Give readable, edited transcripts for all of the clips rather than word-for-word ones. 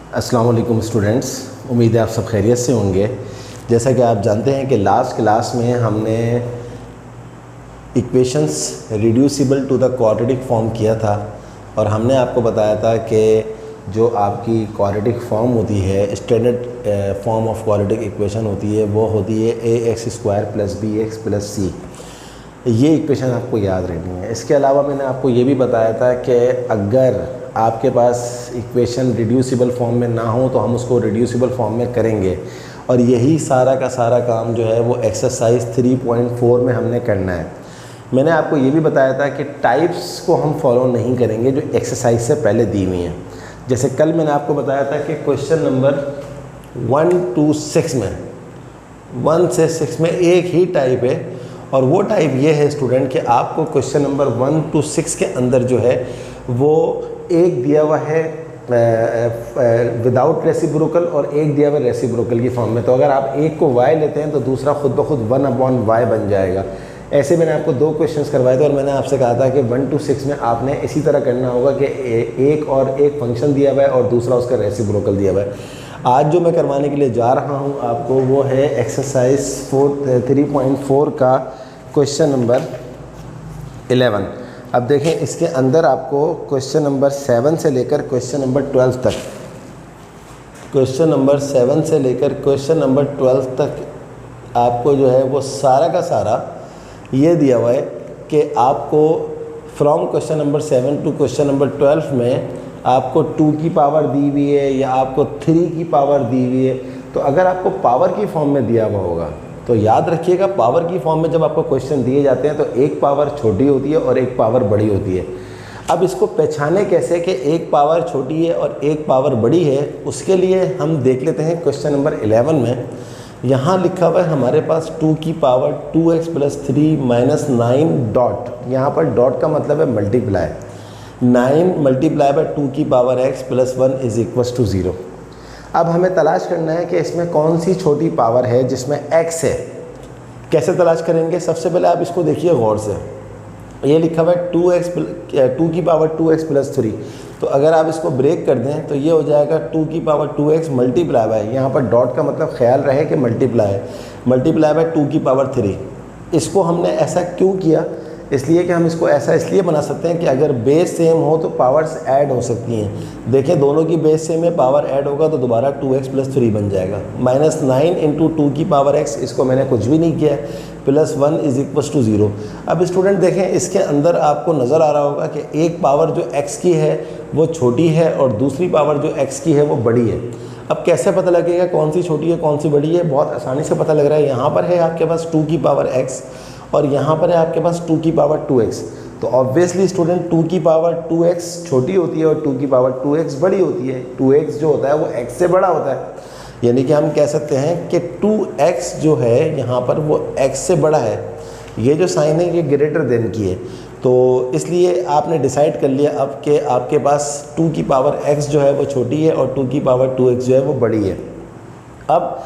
अस्सलाम वालेकुम स्टूडेंट्स, उम्मीद है आप सब खैरियत से होंगे। जैसा कि आप जानते हैं कि लास्ट क्लास में हमने equations reducible to the quadratic form किया था और हमने आपको बताया था कि जो आपकी क्वाड्रेटिक फॉर्म होती है, standard form of quadratic equation होती है, वो होती है ax² + bx + c। ये इक्वेशन आपको याद रखनी है। इसके अलावा मैंने आपको ये भी बताया था कि अगर आपके पास इक्वेशन रिड्यूसिबल फॉर्म में ना हो तो हम उसको रिड्यूसिबल फॉर्म में करेंगे, और यही सारा का सारा काम जो है वो एक्सरसाइज 3.4 में हमने करना है। मैंने आपको ये भी बताया था कि टाइप्स को हम फॉलो नहीं करेंगे जो एक्सरसाइज से पहले दी हुई हैं। जैसे कल मैंने आपको बताया था कि क्वेश्चन नंबर 1 to 6 में 1 से 6 में एक ही टाइप है, और वो टाइप ये है स्टूडेंट कि आपको क्वेश्चन नंबर 1 to 6 के अंदर जो है वो एक दिया हुआ है विदाउट रेसिप्रोकल और एक दिया हुआ रेसिप्रोकल की फॉर्म में। तो अगर आप एक को y लेते हैं तो दूसरा खुद ब खुद 1/y बन जाएगा। ऐसे मैंने आपको 2 क्वेश्चंस करवाए थे और मैंने आपसे कहा था कि 1 to 6 में आपने इसी तरह करना होगा कि एक फंक्शन दिया हुआ है और दूसरा उसका रेसिप्रोकल दिया हुआ है। आज जो मैं करवाने के लिए जा रहा हूं आपको वो है एक्सरसाइज 3.4 का क्वेश्चन नंबर 11। अब देखें, इसके अंदर आपको क्वेश्चन नंबर 7 से लेकर क्वेश्चन नंबर 12 तक, क्वेश्चन नंबर 7 से लेकर क्वेश्चन नंबर 12 तक आपको जो है वो सारा का सारा ये दिया हुआ है कि आपको from question number 7 to question number 12 में आपको 2 की पावर दी हुई है या आपको 3 की पावर दी हुई है। तो अगर आपको पावर की फॉर्म में दिया हुआ होगा तो याद रखिएगा, पावर की फॉर्म में जब आपको क्वेश्चन दिए जाते हैं तो एक पावर छोटी होती है और एक पावर बड़ी होती है। अब इसको पहचाने कैसे कि एक पावर छोटी है और एक पावर बड़ी है, उसके लिए हम देख लेते हैं क्वेश्चन नंबर 11 में। यहाँ लिखा हुआ है हमारे पास 2 की पावर 2x + 3 - 9 डॉट, यहाँ पर डॉट का मतलब है मल्टीप्लाई, 9 × 2 की पावर x + 1 = 0। अब हमें तलाश करना है कि इसमें कौन सी छोटी पावर है जिसमें x है। कैसे तलाश करेंगे? सबसे पहले आप इसको देखिए गौर से। ये लिखा हुआ है 2 की पावर 2x + 3। तो अगर आप इसको ब्रेक कर दें तो ये हो जाएगा 2 की पावर 2x मल्टीप्लाई बाय, यहाँ पर डॉट का मतलब ख्याल रहे कि मल्टीप्लाई है, मल्टीप्लाई बाय 2 की पावर 3। इसको हमने ऐसा क्यों किया? इसलिए कि हम इसको ऐसा इसलिए बना सकते हैं कि अगर बेस सेम हो तो पावर्स ऐड हो सकती हैं। देखें, दोनों की बेस सेम है, पावर ऐड होगा तो दोबारा 2x + 3 बन जाएगा। -9 × 2 की पावर x, इसको मैंने कुछ भी नहीं किया है, +1 = 0। अब स्टूडेंट देखें, इसके अंदर आपको नज़र आ रहा होगा कि एक पावर जो x की है वो छोटी है और दूसरी पावर जो x की है वो बड़ी है। अब कैसे पता लगेगा कौन सी छोटी है कौन सी बड़ी है? बहुत आसानी से पता लग रहा है। यहाँ पर है आपके पास 2 की पावर x और यहाँ पर है आपके पास 2 की पावर 2x। तो ऑब्वियसली स्टूडेंट 2 की पावर 2x छोटी होती है और 2 की पावर 2x बड़ी होती है। 2x जो होता है वो x से बड़ा होता है, यानी कि हम कह सकते हैं कि 2x जो है यहाँ पर वो x से बड़ा है। ये जो साइन है ये ग्रेटर देन की है, तो इसलिए आपने डिसाइड कर लिया अब कि आपके पास 2 की पावर x जो है वो छोटी है और 2 की पावर 2x जो है वो बड़ी है। अब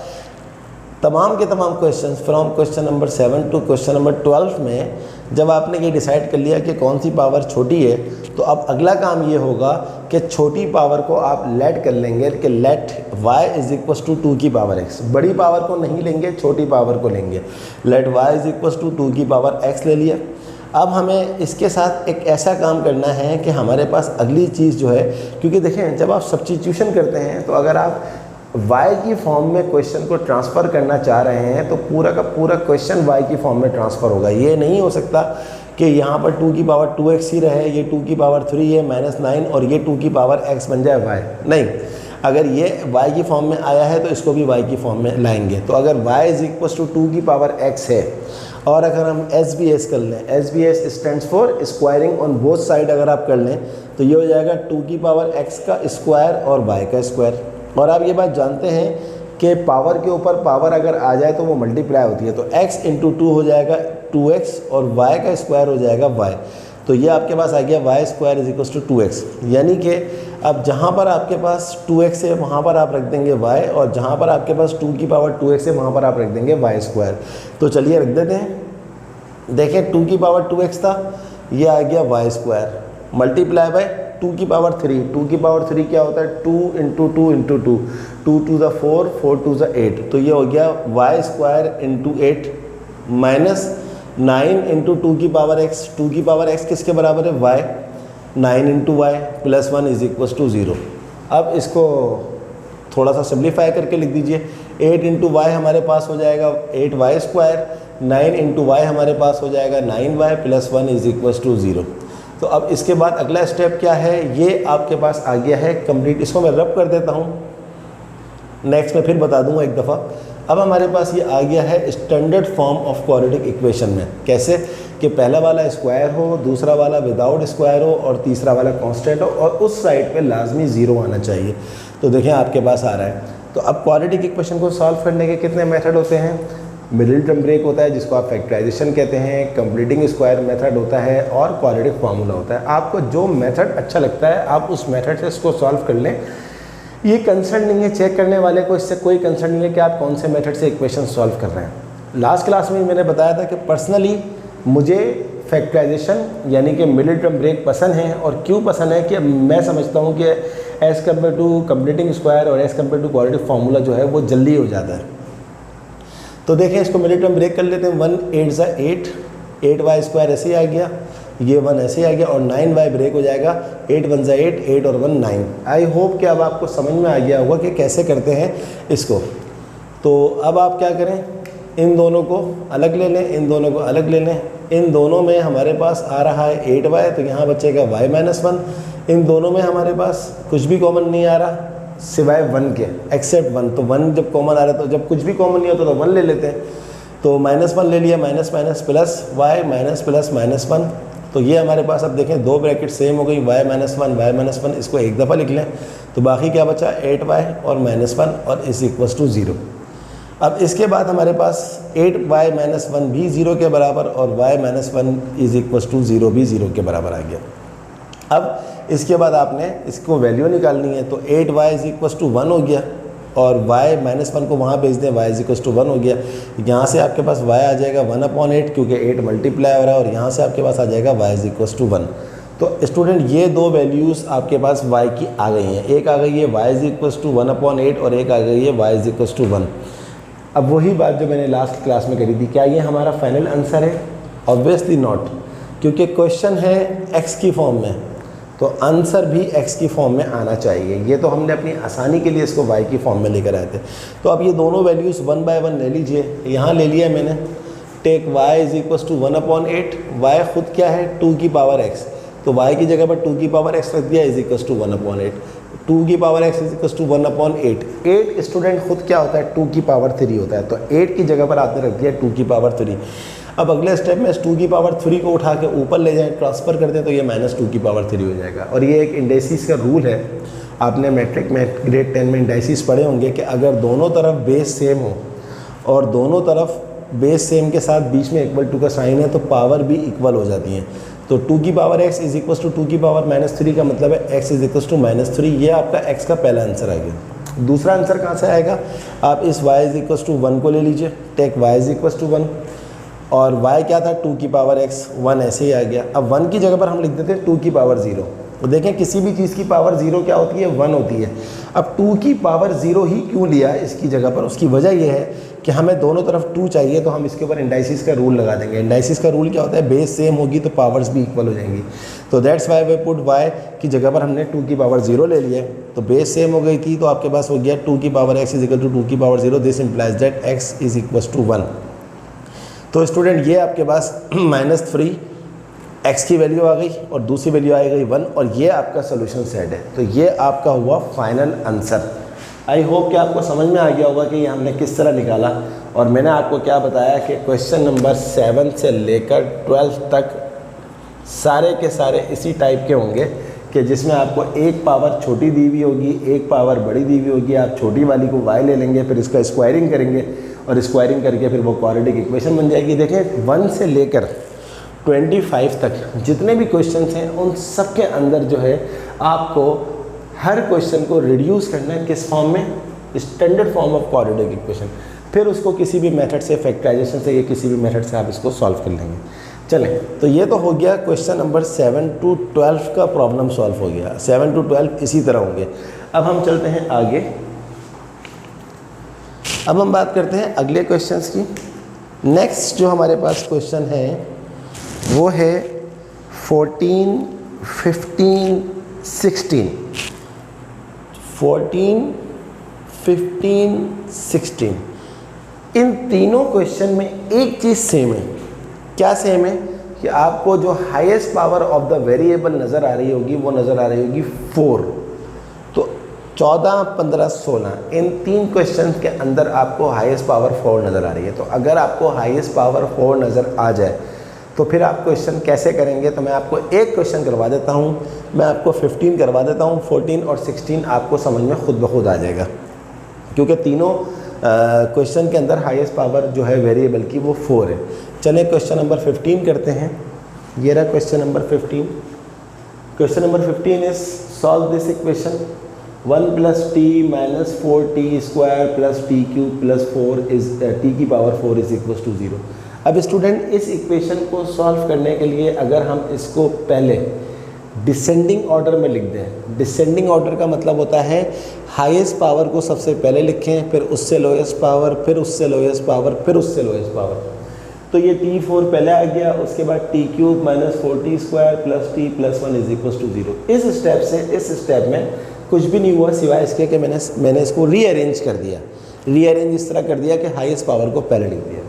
तमाम के तमाम questions from question number 7 to question number 12 में जब आपने ये डिसाइड कर लिया कि कौन सी पावर छोटी है, तो अब अगला काम ये होगा कि छोटी पावर को आप लेट कर लेंगे कि लेट y = 2 की पावर x। बड़ी पावर को नहीं लेंगे, छोटी पावर को लेंगे। लेट y = 2 की पावर x ले लिया। अब हमें इसके साथ एक ऐसा काम करना है कि हमारे पास अगली चीज़ जो है, क्योंकि देखें जब आप सब्स्टिट्यूशन करते हैं तो अगर आप y की फॉर्म में क्वेश्चन को ट्रांसफ़र करना चाह रहे हैं तो पूरा का पूरा क्वेश्चन y की फॉर्म में ट्रांसफ़र होगा। ये नहीं हो सकता कि यहाँ पर 2 की पावर 2x ही रहे, ये 2 की पावर 3 है -9 और ये 2 की पावर x बन जाए y। नहीं, अगर ये y की फॉर्म में आया है तो इसको भी y की फॉर्म में लाएंगे। तो अगर y = 2 की पावर x है और अगर हम SBS कर लें, SBS stands for squaring on both side, अगर आप कर लें तो ये हो जाएगा 2 की पावर x का स्क्वायर और y का स्क्वायर। और आप ये बात जानते हैं कि पावर के ऊपर पावर अगर आ जाए तो वो मल्टीप्लाई होती है, तो x × 2 हो जाएगा 2x और y का स्क्वायर हो जाएगा y। तो ये आपके पास आ गया y² = 2x, यानी कि अब जहाँ पर आपके पास 2x है वहाँ पर आप रख देंगे y, और जहाँ पर आपके पास 2 की पावर 2x है वहाँ पर आप रख देंगे y²। तो चलिए रख देते हैं। देखें 2 की पावर 2x था, ये आ गया y² मल्टीप्लाई बाय 2 की पावर 3, 2 की पावर 3 क्या होता है 2 into 2 into 2, 2 to the 4, 4 to the 8, तो ये हो गया Y square into 8 minus 9 into 2 की पावर एक्स, 2 की पावर एक्स किसके बराबर है y, 9 into y plus 1 is equal to 0। अब इसको थोड़ा सा सिम्प्लीफाई करके लिख दीजिए, 8 इंटू वाई हमारे पास हो जाएगा 8 वाई स्क्वायर, 9 इंटू वाई हमारे पास हो जाएगा 9 y plus 1 is equal to 0। तो अब इसके बाद अगला स्टेप क्या है, ये आपके पास आ गया है कंप्लीट। इसको मैं रब कर देता हूँ, नेक्स्ट में फिर बता दूंगा एक दफ़ा। अब हमारे पास ये आ गया है standard form of quadratic equation में। कैसे कि पहला वाला स्क्वायर हो, दूसरा वाला विदाउट स्क्वायर हो और तीसरा वाला कांस्टेंट हो और उस साइड पे लाजमी ज़ीरो आना चाहिए। तो देखें आपके पास आ रहा है। तो अब क्वाड्रेटिक इक्वेशन को सॉल्व करने के कितने मेथड होते हैं, मिडिल टर्म ब्रेक होता है जिसको आप फैक्टराइजेशन कहते हैं, कंप्लीटिंग स्क्वायर मेथड होता है और क्वाड्रेटिक फार्मूला होता है। आपको जो मेथड अच्छा लगता है आप उस मेथड से इसको सॉल्व कर लें। ये कंसर्न नहीं है चेक करने वाले को, इससे कोई कंसर्न नहीं है कि आप कौन से मेथड से इक्वेशन सॉल्व कर रहे हैं। लास्ट क्लास में मैंने बताया था कि पर्सनली मुझे फैक्टराइजेशन यानी कि मिडिल टर्म ब्रेक पसंद है। और क्यों पसंद है कि मैं समझता हूँ कि as compare to completing square और as compare to quadratic formula जो है वो जल्दी हो जाता है। तो देखें इसको मिडिल टर्म ब्रेक कर लेते हैं। 1 8 ज़ा 8, 8 वाई स्क्वायर ऐसे ही आ गया, ये 1 ऐसे ही आ गया और 9 वाई ब्रेक हो जाएगा, 8 1 ज़ा 8, 8 और 1 9। आई होप कि अब आपको समझ में आ गया होगा कि कैसे करते हैं इसको। तो अब आप क्या करें, इन दोनों को अलग ले लें, इन दोनों को अलग ले लें। इन दोनों में हमारे पास आ रहा है 8 वाई, तो यहाँ बचेगा वाई माइनस 1। इन दोनों में हमारे पास कुछ भी कॉमन नहीं आ रहा सिवाय 1 के, एक्सेप्ट 1। तो 1 जब कॉमन आ रहा है तो जब कुछ भी कॉमन नहीं होता तो 1 ले लेते हैं। तो माइनस 1 ले लिया, minus minus plus y minus plus minus 1। तो ये हमारे पास अब देखें दो ब्रैकेट सेम हो गई, वाई माइनस 1 वाई माइनस 1। इसको एक दफ़ा लिख लें तो बाकी क्या बचा 8 वाई और माइनस 1 और इज इक्वल टू 0। अब इसके बाद हमारे पास 8 वाई माइनस 1 भी 0 के बराबर और y minus 1 is equal to 0 भी 0 के बराबर आ गया। अब इसके बाद आपने इसको वैल्यू निकालनी है। तो 8 वाई इज इक्वल टू 1 हो गया और वाई माइनस 1 को वहाँ भेज दें, वाई इज इक्वल टू 1 हो गया। यहाँ से आपके पास वाई आ जाएगा 1/8 क्योंकि 8 मल्टीप्लाई हो रहा है और यहाँ से आपके पास आ जाएगा वाई इज इक्वल टू 1। तो स्टूडेंट ये दो वैल्यूज़ आपके पास वाई की आ गई हैं। एक आ गई है वाई इज इक्वल टू 1/8 और एक आ गई है वाई इज इक्वल टू 1। अब वही बात जो मैंने लास्ट क्लास में करी थी, क्या ये हमारा फाइनल आंसर है? ऑब्वियसली नॉट, क्योंकि क्वेश्चन है एक्स की फॉर्म में तो आंसर भी एक्स की फॉर्म में आना चाहिए। ये तो हमने अपनी आसानी के लिए इसको वाई की फॉर्म में लेकर आए थे। तो अब ये दोनों वैल्यूज़ 1 बाय 1 ले लीजिए। यहाँ ले लिया मैंने, take y is equal to 1/8। Y खुद क्या है 2 की पावर एक्स, तो वाई की जगह पर 2 की पावर एक्स रख दिया इज इक्वल टू 1/8। 2 की power x is equal to 1/8। 8 student खुद क्या होता है 2 की पावर 3 होता है, तो 8 की जगह पर आपने रख दिया 2 की पावर 3। अब अगले स्टेप में इस 2 की पावर 3 को उठा के ऊपर ले जाएं, ट्रांसफ़र कर दें तो ये -2 की पावर 3 हो जाएगा। और ये एक इंडाइसिस का रूल है, आपने मैट्रिक में ग्रेड 10 में इंडाइसिस पढ़े होंगे कि अगर दोनों तरफ बेस सेम हो और दोनों तरफ बेस सेम के साथ बीच में इक्वल टू का साइन है तो पावर भी इक्वल हो जाती हैं। तो 2 की power x is equal to 2 की पावर -3 का मतलब है x इज इक्वल टू -3। ये आपका x का पहला आंसर आ गया। दूसरा आंसर कहाँ से आएगा? आप इस y इज इक्वल टू 1 को ले लीजिए, take y is equal to 1 और y क्या था 2 की पावर x, 1 ऐसे ही आ गया। अब 1 की जगह पर हम लिख देते हैं 2 की पावर 0। तो देखें किसी भी चीज़ की पावर 0 क्या होती है 1 होती है। अब 2 की पावर 0 ही क्यों लिया इसकी जगह पर, उसकी वजह यह है कि हमें दोनों तरफ 2 चाहिए तो हम इसके ऊपर इंडाइसिस का रूल लगा देंगे। इंडाइसिस का रूल क्या होता है, बेस सेम होगी तो पावर्स भी इक्वल हो जाएंगी। तो that's why we put y की जगह पर हमने 2 की पावर 0 ले लिया। तो बेस सेम हो गई थी तो आपके पास हो गया 2 की power x is equal to 2 की power 0। This implies that x is equal to 1। तो स्टूडेंट ये आपके पास -3 x की वैल्यू आ गई और दूसरी वैल्यू आ गई 1 और ये आपका सोल्यूशन सेट है। तो ये आपका हुआ फाइनल आंसर। आई होप कि आपको समझ में आ गया होगा कि ये हमने किस तरह निकाला। और मैंने आपको क्या बताया कि क्वेश्चन नंबर 7 से लेकर 12 तक सारे के सारे इसी टाइप के होंगे कि जिसमें आपको एक पावर छोटी दी हुई होगी, एक पावर बड़ी दी हुई होगी। आप छोटी वाली को y ले लेंगे, फिर इसका स्क्वायरिंग करेंगे और स्क्वायरिंग करके फिर वो क्वाड्रेटिक इक्वेशन बन जाएगी। देखें 1 से लेकर 25 तक जितने भी क्वेश्चंस हैं उन सब के अंदर जो है आपको हर क्वेश्चन को रिड्यूस करना है किस फॉर्म में, standard form of quadratic equation. फिर उसको किसी भी मेथड से, फैक्टराइजेशन से या किसी भी मेथड से आप इसको सॉल्व कर लेंगे। चलें, तो ये तो हो गया क्वेश्चन नंबर 7 to 12 का प्रॉब्लम सॉल्व हो गया। 7 to 12 इसी तरह होंगे। अब हम चलते हैं आगे। अब हम बात करते हैं अगले क्वेश्चंस की। नेक्स्ट जो हमारे पास क्वेश्चन है वो है 14, 15, 16। 14, 15, 16 इन तीनों क्वेश्चन में एक चीज़ सेम है। क्या सेम है कि आपको जो highest power of the variable नज़र आ रही होगी वो नज़र आ रही होगी 4। तो 14, 15, 16 इन तीन क्वेश्चन के अंदर आपको हाईएस्ट पावर 4 नज़र आ रही है। तो अगर आपको हाईएस्ट पावर 4 नज़र आ जाए तो फिर आप क्वेश्चन कैसे करेंगे? तो मैं आपको एक क्वेश्चन करवा देता हूँ, मैं आपको 15 करवा देता हूँ, 14 और 16 आपको समझ में खुद ब खुद आ जाएगा, क्योंकि तीनों क्वेश्चन के अंदर हाईएस्ट पावर जो है वेरिएबल की वो 4 है। चलें क्वेश्चन नंबर 15 करते हैं। ये रहा question number 15। Question number 15 is solve this equation 1 + t - 4t² + t³ + 4 is t की पावर 4 इज इक्वल टू 0। अब स्टूडेंट इस इक्वेशन को सॉल्व करने के लिए अगर हम इसको पहले डिसेंडिंग ऑर्डर में लिख दें, डिसेंडिंग ऑर्डर का मतलब होता है हाईएस्ट पावर को सबसे पहले लिखें, फिर उससे लोएस्ट पावर, फिर उससे लोएस्ट पावर, फिर उससे लोएस्ट पावर। तो ये t4 पहले आ गया, उसके बाद t³ - 4t² + t + 1 is equal to 0। इस स्टेप से इस स्टेप में कुछ भी नहीं हुआ सिवाय इसके कि मैंने इसको रीअरेंज कर दिया। रीअरेंज इस तरह कर दिया कि हाईएस्ट पावर को पहले लिख दिया।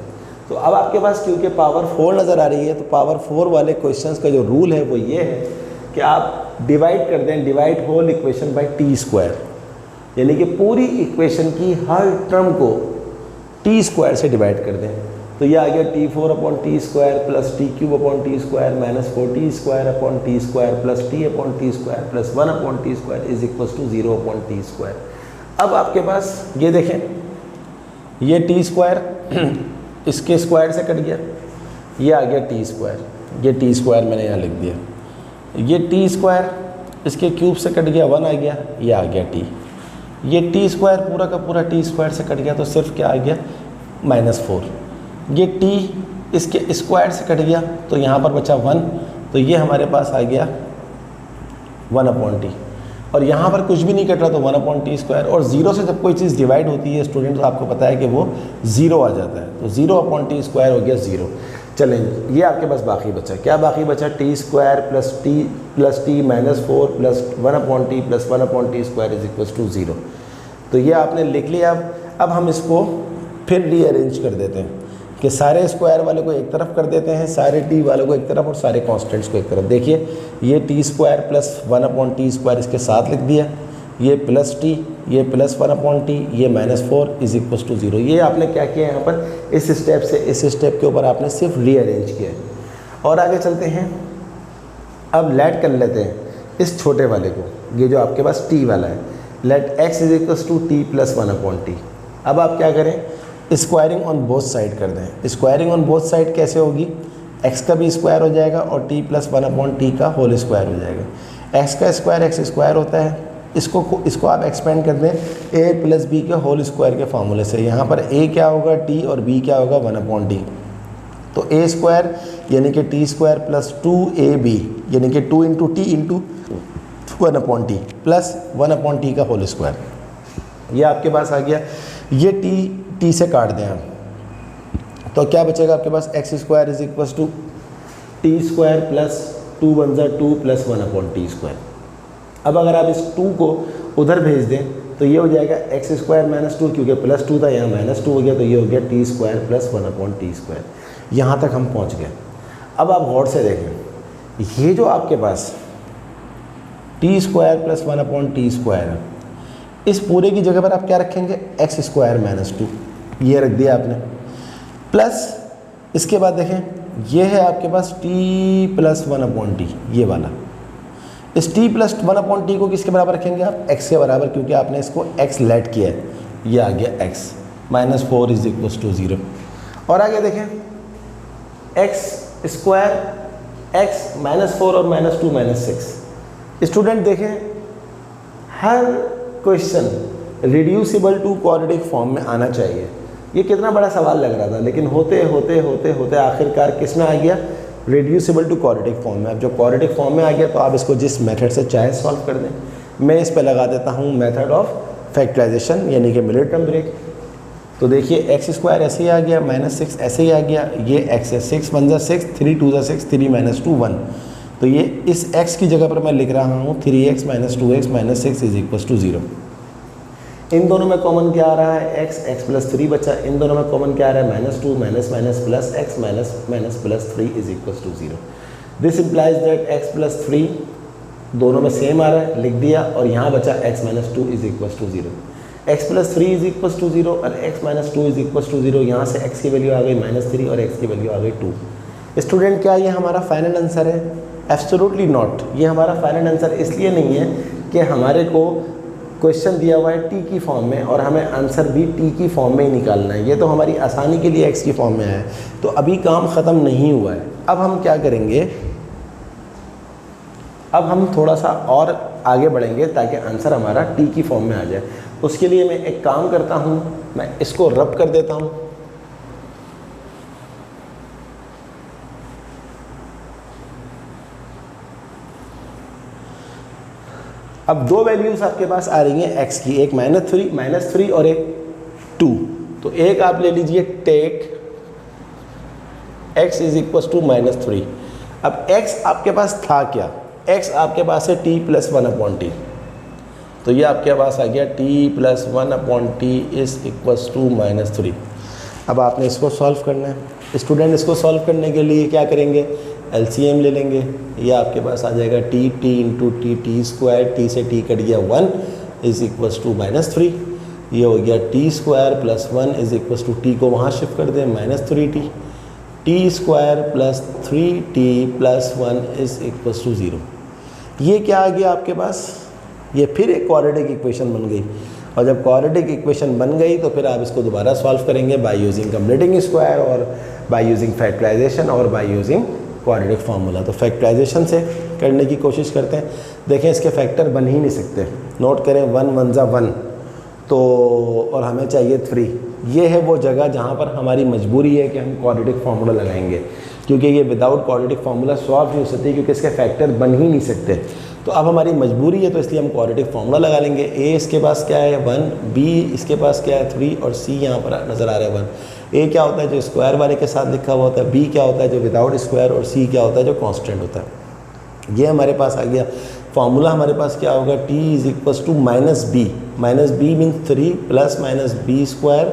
तो अब आपके पास क्योंकि पावर 4 नज़र आ रही है, तो पावर 4 वाले क्वेश्चंस का जो रूल है वो ये है कि आप डिवाइड कर दें, divide whole equation by t², यानी कि पूरी इक्वेशन की हर टर्म को t² से डिवाइड कर दें। तो ये आ गया t4/t² + t³ /t² - 4t² + t² + t² is equal to 0/t²। अब आपके पास ये देखें, ये t² इसके स्क्वायर से कट गया, ये आ गया t², ये t² मैंने यहाँ लिख दिया। ये t² इसके क्यूब से कट गया, 1 आ गया, ये आ गया t। ये t² पूरा का पूरा t² से कट गया, तो सिर्फ क्या आ गया -4। ये t इसके स्क्वायर से कट गया, तो यहाँ पर बचा 1, तो ये हमारे पास आ गया 1/t। और यहाँ पर कुछ भी नहीं कट रहा, तो 1/t²। और 0 से जब कोई चीज़ डिवाइड होती है स्टूडेंट, तो आपको पता है कि वो 0 आ जाता है, तो 0/t² हो गया 0। चलें, ये आपके पास बाकी बचा, क्या बाकी बचा? t² + t + t - 4 + 1/t + 1/t² is equal to 0। तो ये आपने लिख लिया। अब हम इसको फिर रीअरेंज कर देते हैं कि सारे स्क्वायर वाले को एक तरफ कर देते हैं, सारे t वालों को एक तरफ और सारे कॉन्स्टेंट्स को एक तरफ। देखिए, ये t² + 1/t² इसके साथ लिख दिया, ये +t, ये +1/t, ये -4 इज इक्वल टू 0। ये आपने क्या किया यहाँ पर? इस स्टेप से इस स्टेप के ऊपर आपने सिर्फ रीअरेंज किया है। और आगे चलते हैं, अब लेट कर लेते हैं इस छोटे वाले को, ये जो आपके पास t वाला है, let x is equal to t + 1/t। अब आप क्या करें? स्क्वायरिंग ऑन बोथ साइड कर दें। स्क्वायरिंग ऑन बोथ साइड कैसे होगी? x का भी स्क्वायर हो जाएगा और t + 1/t का होल स्क्वायर हो जाएगा। x का स्क्वायर x² होता है, इसको आप एक्सपेंड कर दें a + b के होल स्क्वायर के फार्मूले से। यहाँ पर a क्या होगा t और b क्या होगा 1/t। तो a² यानी कि t² + 2ab यानी कि 2 × t × 1/t + 1/t का होल स्क्वायर। ये आपके पास आ गया। ये t से काट दें हम, तो क्या बचेगा आपके पास? x² is equal to t² + 2 × 1 = 2 + 1/t²। अब अगर आप इस 2 को उधर भेज दें तो ये हो जाएगा x² - 2, क्योंकि +2 था, यहाँ -2 हो गया, तो ये हो गया t² + 1/t²। यहाँ तक हम पहुँच गए। अब आप गौर से देखें, ये जो आपके पास t² + 1/t² है, इस पूरे की जगह पर आप क्या रखेंगे? x² - 2, ये रख दिया आपने, प्लस इसके बाद देखें, ये है आपके पास t + 1/t, ये वाला। इस t + 1/t को किसके बराबर रखेंगे आप? x के बराबर, क्योंकि आपने इसको x लेट किया है, ये आ गया x -4 इज इक्वल टू 0। और आगे देखें, x² x -4 और -2 -6। स्टूडेंट देखें, हर question reducible to quadratic form में आना चाहिए। ये कितना बड़ा सवाल लग रहा था, लेकिन होते होते होते होते आखिरकार किस में आ गया? रिड्यूसिबल टू क्वाड्रेटिक फॉर्म में। अब जो क्वाड्रेटिक फॉर्म में आ गया तो आप इसको जिस मेथड से चाहे सॉल्व कर दें। मैं इस पर लगा देता हूँ मेथड ऑफ फैक्टराइजेशन यानी कि मिडिल टर्म ब्रेक। तो देखिए एक्स स्क्वायर ऐसे ही आ गया, -6 ऐसे ही आ गया, ये एक्स है, 6 1 6, 3 2 6, 3 - 2 1। तो ये इस x की जगह पर मैं लिख रहा हूँ 3x - 2x - 6 = 0। इन दोनों में कॉमन क्या आ रहा है, x + 3 बचा। इन दोनों में कॉमन क्या आ रहा है, -2 plus x plus 3 = 0। This implies that x + 3 दोनों में सेम आ रहा है, लिख दिया, और यहाँ बचा x - 2 = 0। x + 3 = 0 और x - 2 = 0। यहाँ से x की वैल्यू आ गई -3 और x की वैल्यू आ गई 2। स्टूडेंट क्या ये हमारा फाइनल आंसर है? Absolutely not. ये हमारा फाइनल आंसर इसलिए नहीं है कि हमारे को क्वेश्चन दिया हुआ है टी की फॉर्म में और हमें आंसर भी टी की फॉर्म में ही निकालना है। ये तो हमारी आसानी के लिए एक्स की फॉर्म में है, तो अभी काम ख़त्म नहीं हुआ है। अब हम क्या करेंगे, अब हम थोड़ा सा और आगे बढ़ेंगे ताकि आंसर हमारा टी की फॉर्म में आ जाए। उसके लिए मैं एक काम करता हूँ, मैं इसको रब कर देता हूँ। अब दो वैल्यूज़ आपके पास आ रही हैं x की, एक -3 और एक 2। तो एक आप ले लीजिए टेक x = -3। अब x आपके पास था क्या, x आपके पास है t + 1/t। तो ये आपके पास आ गया t + 1/t = -3। अब आपने इसको सॉल्व करना है। स्टूडेंट इसको सॉल्व करने के लिए क्या करेंगे, LCM ले लेंगे। ये आपके पास आ जाएगा t × t t से t कट गया 1 = -3। ये हो गया t² + 1 = t को वहाँ शिफ्ट कर दें -3t। t² + 3t + 1 = 0। ये क्या आ गया आपके पास, ये फिर एक क्वाड्रेटिक इक्वेशन बन गई। और जब क्वाड्रेटिक इक्वेशन बन गई तो फिर आप इसको दोबारा सॉल्व करेंगे बाय यूजिंग कंप्लीटिंग स्क्वायर और बाय यूजिंग फैक्टराइजेशन और बाय यूजिंग क्वाड्रेटिक फार्मूला। तो फैक्टराइजेशन से करने की कोशिश करते हैं। देखें इसके फैक्टर बन ही नहीं सकते। नोट करें 1 1 = 1, तो और हमें चाहिए 3। ये है वो जगह जहाँ पर हमारी मजबूरी है कि हम क्वाड्रेटिक फार्मूला लगाएंगे, क्योंकि ये विदाउट क्वाड्रेटिक फार्मूला सॉल्व नहीं हो सकती, क्योंकि इसके फैक्टर बन ही नहीं सकते। तो अब हमारी मजबूरी है, तो इसलिए हम क्वाड्रेटिक फार्मूला लगा लेंगे। a इसके पास क्या है 1, b इसके पास क्या है 3 और c यहाँ पर नज़र आ रहा है 1। a क्या होता है जो स्क्वायर वाले के साथ लिखा हुआ होता है, b क्या होता है जो विदाउट स्क्वायर, और c क्या होता है जो कांस्टेंट होता है। ये हमारे पास आ गया फार्मूला। हमारे पास क्या होगा, t = -b। -b means 3 ± b²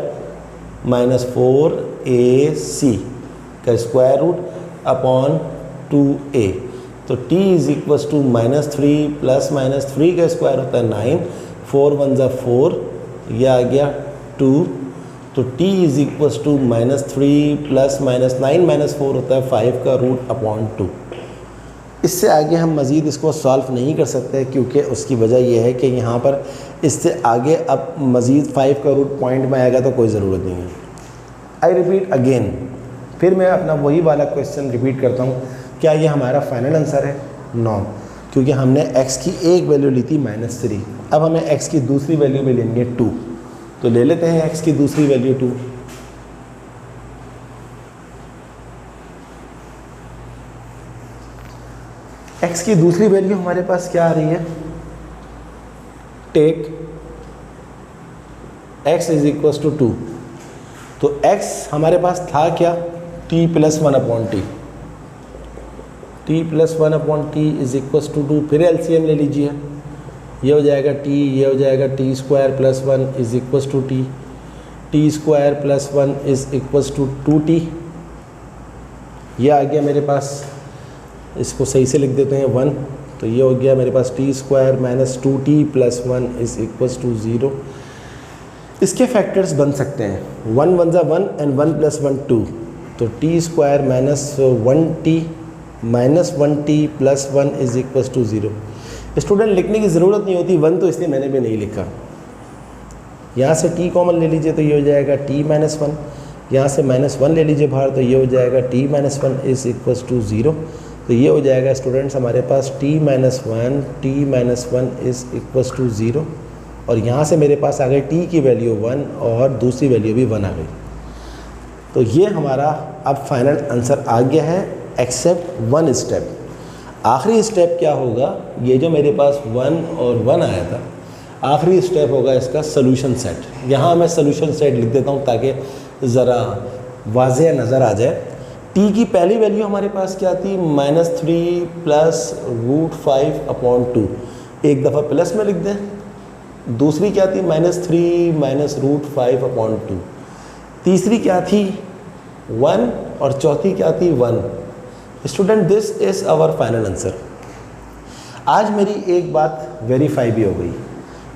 -4ac का स्क्वायर रूट अपॉन 2a। तो t = -3 ± 3 का स्क्वायर होता है 9, 4 1 = 4, यह आ गया 2। तो t = -3 ± 9 - 4 होता है 5 का रूट अपॉन 2। इससे आगे हम मज़ीद इसको सॉल्व नहीं कर सकते, क्योंकि उसकी वजह यह है कि यहाँ पर इससे आगे अब मज़ीद 5 का रूट पॉइंट में आएगा तो कोई ज़रूरत नहीं है। आई रिपीट अगेन, फिर मैं अपना वही वाला क्वेश्चन रिपीट करता हूँ। क्या ये हमारा फाइनल आंसर है? नो, क्योंकि हमने x की एक वैल्यू ली थी -3। अब हमें x की दूसरी वैल्यू भी लेनी है 2। तो ले लेते हैं x की दूसरी वैल्यू 2। x की दूसरी वैल्यू हमारे पास क्या आ रही है, टेक x = 2। तो x हमारे पास था क्या, t + 1/t। t + 1/t = 2। फिर LCM ले लीजिए, ये हो जाएगा t, ये हो जाएगा t² + 1 = t। t² + 1 = 2t। ये आ गया मेरे पास, इसको सही से लिख देते हैं 1। तो ये हो गया मेरे पास t² - 2t + 1 = 0। इसके फैक्टर्स बन सकते हैं 1 1 = 1 and 1 + 1 2। तो t² - 1t -1t + 1 = 0। स्टूडेंट लिखने की ज़रूरत नहीं होती 1, तो इसलिए मैंने भी नहीं लिखा। यहाँ से t कॉमन ले लीजिए तो ये हो जाएगा t - 1। यहाँ से -1 ले लीजिए बाहर तो ये हो जाएगा t - 1 = 0। तो ये हो जाएगा स्टूडेंट्स हमारे पास t - 1 = 0। और यहाँ से मेरे पास आ गई t की वैल्यू 1 और दूसरी वैल्यू भी 1 आ गई। तो ये हमारा अब फाइनल आंसर आ गया है एक्सेप्ट वन स्टेप। आखिरी स्टेप क्या होगा, ये जो मेरे पास 1 और 1 आया था, आखिरी स्टेप होगा इसका सोल्यूशन सेट। यहाँ मैं सोल्यूशन सेट लिख देता हूँ ताकि ज़रा वाज़ेह नज़र आ जाए। t की पहली वैल्यू हमारे पास क्या थी, -3 प्लस √5/2, एक दफ़ा प्लस में लिख दें। दूसरी क्या थी, -3 माइनस √5/2। तीसरी क्या थी, 1, और चौथी क्या थी, 1। Student, this is our final answer. आज मेरी एक बात वेरीफाई भी हो गई।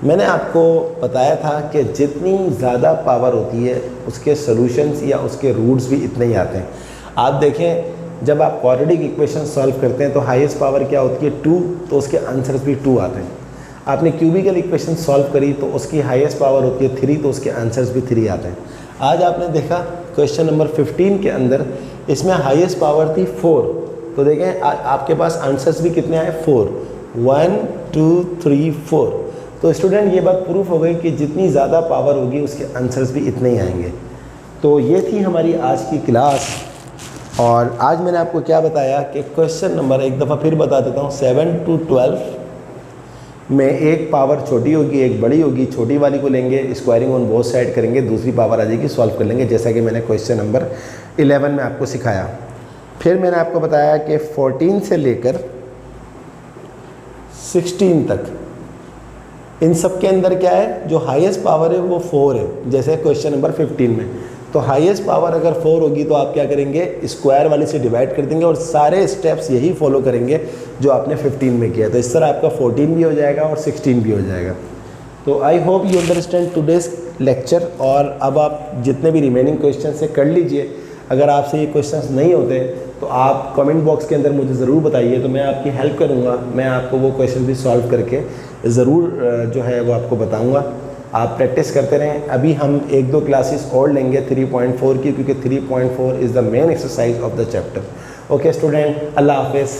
मैंने आपको बताया था कि जितनी ज़्यादा पावर होती है उसके सॉल्यूशंस या उसके रूट्स भी इतने ही आते हैं। आप देखें, जब आप क्वाड्रेटिक इक्वेशन सॉल्व करते हैं तो हाईएस्ट पावर क्या होती है, 2, तो उसके आंसर्स भी 2 आते हैं। आपने क्यूबिकल इक्वेशन सॉल्व करी तो उसकी हाईएस्ट पावर होती है 3, तो उसके आंसर्स भी 3 आते हैं। आज आपने देखा क्वेश्चन नंबर 15 के अंदर इसमें हाईएस्ट पावर थी 4, तो देखें आपके पास आंसर्स भी कितने आए, 4, 1 2 3 4। तो स्टूडेंट, ये बात प्रूफ हो गई कि जितनी ज़्यादा पावर होगी उसके आंसर्स भी इतने ही आएंगे। तो ये थी हमारी आज की क्लास। और आज मैंने आपको क्या बताया कि क्वेश्चन नंबर, एक दफ़ा फिर बता देता हूँ, 7 to 12 में एक पावर छोटी होगी एक बड़ी होगी। छोटी वाली को लेंगे, स्क्वायरिंग ऑन बोथ साइड करेंगे, दूसरी पावर आ जाएगी, सॉल्व कर लेंगे, जैसा कि मैंने क्वेश्चन नंबर 11 में आपको सिखाया। फिर मैंने आपको बताया कि 14 से लेकर 16 तक इन सब के अंदर क्या है, जो हाईएस्ट पावर है वो 4 है, जैसे क्वेश्चन नंबर 15 में। तो हाईएस्ट पावर अगर 4 होगी तो आप क्या करेंगे, स्क्वायर वाले से डिवाइड कर देंगे और सारे स्टेप्स यही फॉलो करेंगे जो आपने 15 में किया। तो इस तरह आपका 14 भी हो जाएगा और 16 भी हो जाएगा। तो I hope you understand today's lecture. और अब आप जितने भी रिमेनिंग क्वेश्चन से कर लीजिए। अगर आपसे ये क्वेश्चंस नहीं होते तो आप कमेंट बॉक्स के अंदर मुझे ज़रूर बताइए, तो मैं आपकी हेल्प करूँगा। मैं आपको वो क्वेश्चन भी सॉल्व करके ज़रूर जो है वो आपको बताऊँगा। आप प्रैक्टिस करते रहें। अभी हम 1-2 क्लासेस और लेंगे 3.4 की, क्योंकि 3.4 is the main exercise of the chapter. Okay student, अल्लाह हाफिज़।